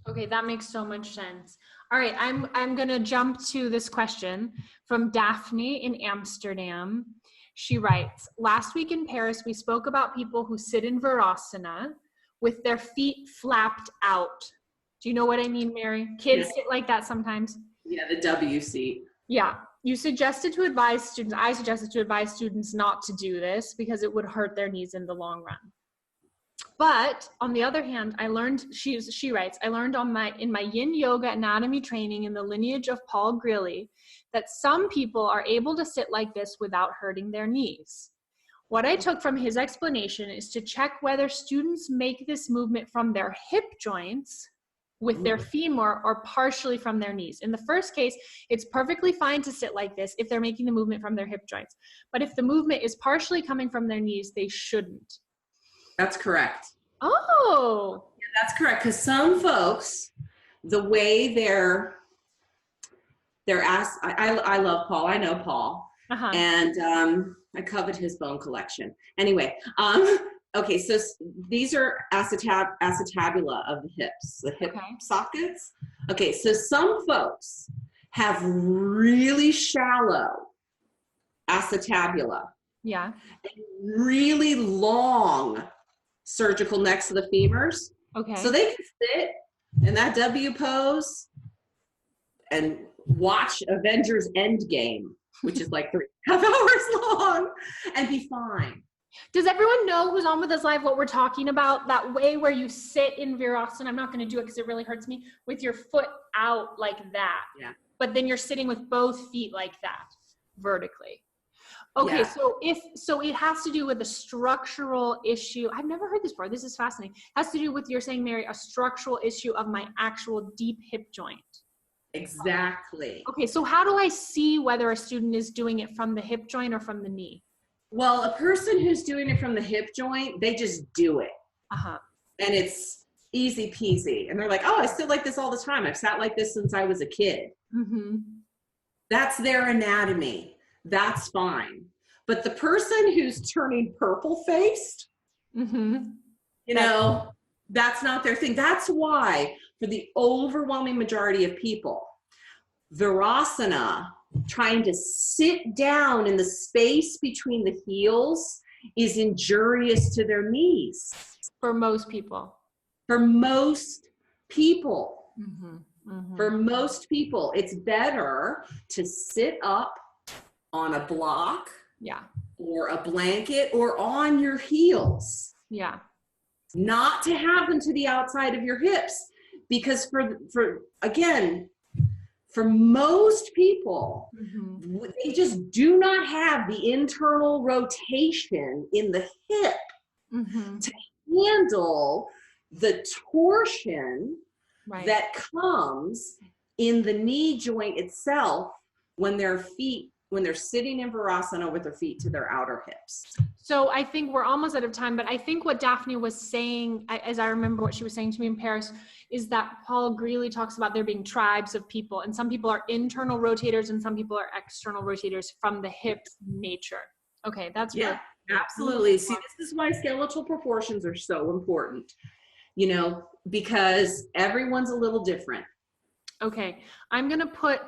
Okay, that makes so much sense. All right, I'm gonna jump to this question from Daphne in Amsterdam. She writes, last week in Paris, we spoke about people who sit in Virasana with their feet flapped out. Do you know what I mean, Mary? Kids sit like that sometimes. Yeah, the W seat. Yeah. I suggested to advise students not to do this because it would hurt their knees in the long run. But on the other hand, I learned, she writes, I learned in my yin yoga anatomy training in the lineage of Paul Greeley that some people are able to sit like this without hurting their knees. What I took from his explanation is to check whether students make this movement from their hip joints with their femur or partially from their knees. In the first case, it's perfectly fine to sit like this if they're making the movement from their hip joints. But if the movement is partially coming from their knees, they shouldn't. That's correct. Oh. Yeah, that's correct. Because some folks, the way they're asked, I love Paul. I know Paul. And I covet his bone collection. Anyway, okay, so these are acetabula of the hips, the hip sockets. Okay, so some folks have really shallow acetabula. Yeah. And really long surgical necks of the femurs. Okay. So they can sit in that W pose and watch Avengers Endgame, which is like 3.5 hours long, and be fine. Does everyone know who's on with us live what we're talking about? That way where you sit in Virasana, I'm not going to do it because it really hurts me, with your foot out like that. Yeah. But then you're sitting with both feet like that, vertically. Okay, yeah. So it has to do with a structural issue. I've never heard this before. This is fascinating. It has to do with, you're saying, Mary, a structural issue of my actual deep hip joint. Exactly. Okay, so how do I see whether a student is doing it from the hip joint or from the knee? Well, a person who's doing it from the hip joint, they just do it. And it's easy peasy. And they're like, oh, I sit like this all the time. I've sat like this since I was a kid. That's their anatomy. That's fine. But the person who's turning purple-faced, you know, that's not their thing. That's why, for the overwhelming majority of people, Virasana, trying to sit down in the space between the heels, is injurious to their knees. For most people. For most people. For most people, it's better to sit up on a block, or a blanket, or on your heels. Not to have them to the outside of your hips, because for most people, they just do not have the internal rotation in the hip to handle the torsion that comes in the knee joint itself when they're sitting in Virasana with their feet to their outer hips. So I think we're almost out of time, but I think what Daphne was saying, as I remember what she was saying to me in Paris, is that Paul Greeley talks about there being tribes of people, and some people are internal rotators and some people are external rotators from the hip nature. Okay, that's right. Absolutely. See, this is why skeletal proportions are so important, you know, because everyone's a little different. Okay, I'm going to put,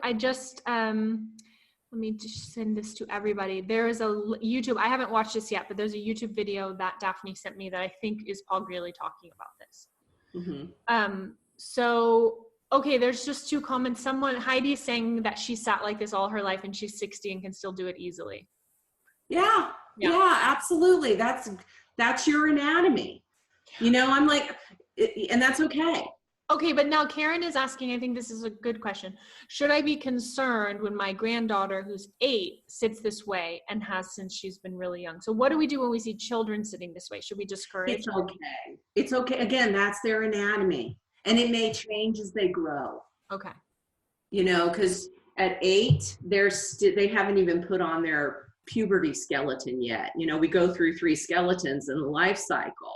let me just send this to everybody. There is a YouTube, I haven't watched this yet, but there's a YouTube video that Daphne sent me that I think is Paul Greeley talking about this. So, okay, there's just 2 comments. Heidi is saying that she sat like this all her life and she's 60 and can still do it easily. Yeah, absolutely. That's your anatomy. You know, I'm like, and that's okay. Okay, but now Karen is asking, I think this is a good question. Should I be concerned when my granddaughter, who's 8, sits this way and has since she's been really young? So what do we do when we see children sitting this way? Should we discourage? It's okay. It's okay. Again, that's their anatomy. And it may change as they grow. Okay. You know, because at 8, they haven't even put on their puberty skeleton yet. You know, we go through 3 skeletons in the life cycle.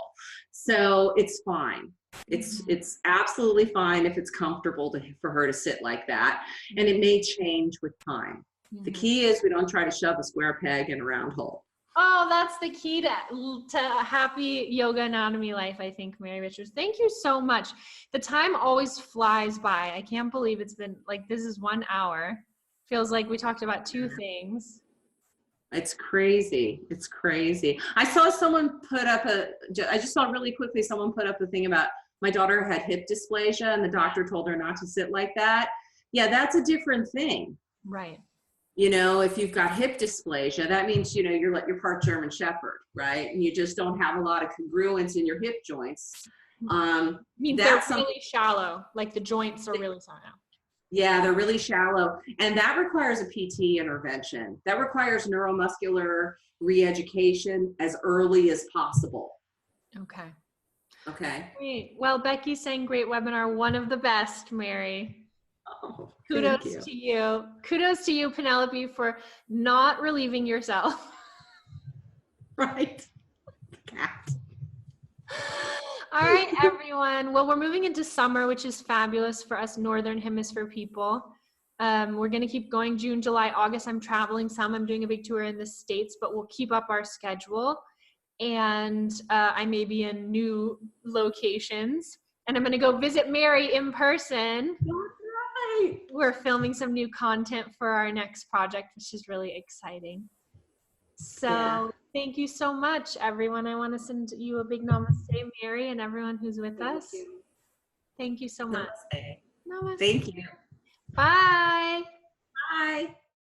So it's fine. It's absolutely fine if it's comfortable for her to sit like that, and it may change with time. The key is we don't try to shove a square peg in a round hole. Oh, that's the key to a happy yoga anatomy life, I think, Mary Richards. Thank you so much. The time always flies by. I can't believe it's been like, this is 1 hour. Feels like we talked about 2 things. It's crazy. It's crazy. I saw someone put up I just saw really quickly, someone put up a thing about my daughter had hip dysplasia and the doctor told her not to sit like that. Yeah, that's a different thing. Right. You know, if you've got hip dysplasia, that means, you know, you're part German Shepherd, right? And you just don't have a lot of congruence in your hip joints. Means they're really shallow, like the joints are really shallow. Yeah, they're really shallow. And that requires a PT intervention. That requires neuromuscular re-education as early as possible. Okay. Okay. Great. Well, Becky's saying great webinar, one of the best, Mary. Oh, kudos to you. Kudos to you, Penelope, for not relieving yourself. Right. Cat. All right, everyone. Well, we're moving into summer, which is fabulous for us Northern Hemisphere people. We're going to keep going June, July, August. I'm traveling some. I'm doing a big tour in the States, but we'll keep up our schedule. And I may be in new locations. And I'm going to go visit Mary in person. Right. We're filming some new content for our next project, which is really exciting. So thank you so much, everyone. I want to send you a big namaste, Mary, and everyone who's with us. Thank you so much. Namaste. Namaste. Thank you. Bye. Bye.